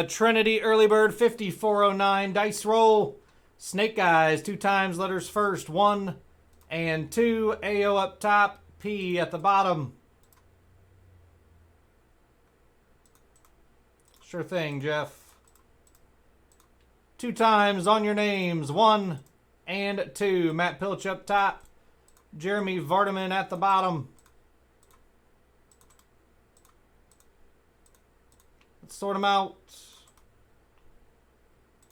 The Trinity Early Bird 5409 dice roll. Snake Eyes, 2 times letters first, 1 and 2. AO up top, P at the bottom. Sure thing, Jeff. 2 times on your names, 1 and 2. Matt Pilch up top, Jeremy Vardaman at the bottom. Let's sort them out.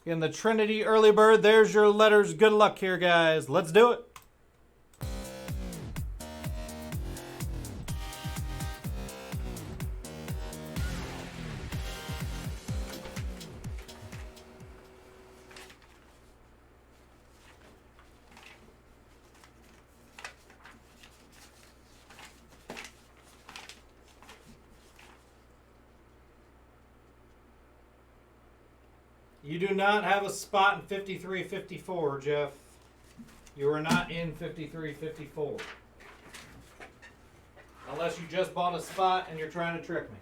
In the Trinity Early Bird, there's your letters. Good luck here, guys. Let's do it. You do not have a spot in 53-54, Jeff. You are not in 53-54. Unless you just bought a spot and you're trying to trick me.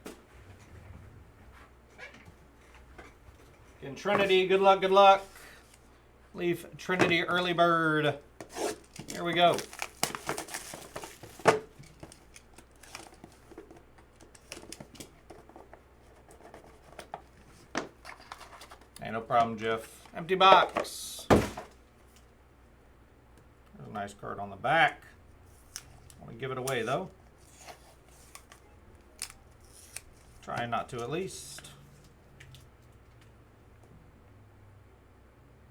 In Trinity, good luck, good luck. Leaf Trinity Early Bird. Here we go. Hey, no problem, Jeff. Empty box. There's a nice card on the back. I want to give it away, though. Trying not to, at least.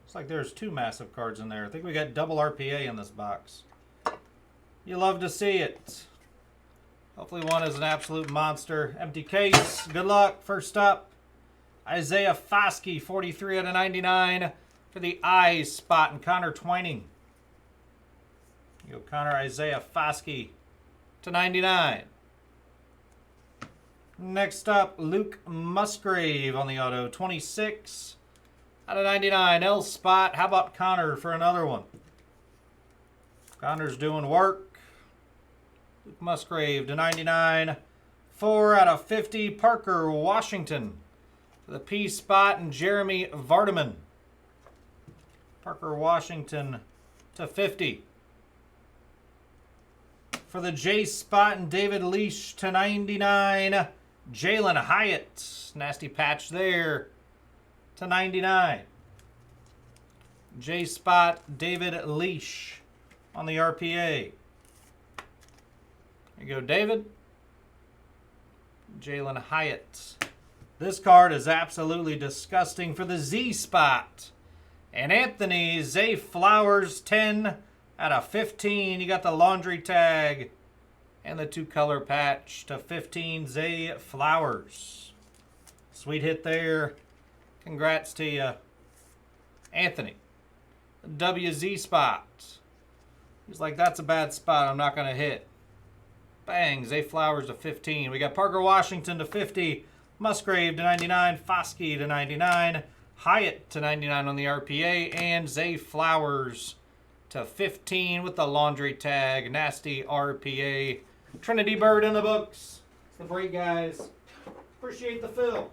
Looks like there's 2 massive cards in there. I think we got double RPA in this box. You love to see it. Hopefully one is an absolute monster. Empty case. Good luck. First up, Isaiah Foskey, 43 out of 99 for the eyes spot, and Connor Twining. You go Connor Isaiah Foskey to 99. Next up, Luke Musgrave on the auto, 26 out of 99. L spot. How about Connor for another one? Connor's doing work. Luke Musgrave to 99. 4 out of 50. Parker Washington for the P spot, and Jeremy Vardaman. Parker Washington to 50. For the J spot, and David Leash to 99. Jalen Hyatt, nasty patch there, to 99. J spot, David Leash on the RPA. There you go, David. Jalen Hyatt. This card is absolutely disgusting for the Z spot. And Anthony Zay Flowers, 10 out of 15. You got the laundry tag and the 2-color patch to 15. Zay Flowers. Sweet hit there. Congrats to you, Anthony. WZ spot. He's like, that's a bad spot. I'm not going to hit. Bang. Zay Flowers to 15. We got Parker Washington to 50. Musgrave to 99, Foskey to 99, Hyatt to 99 on the RPA, and Zay Flowers to 15 with the laundry tag. Nasty RPA. Trinity Bird in the books. It's the break, guys. Appreciate the fill.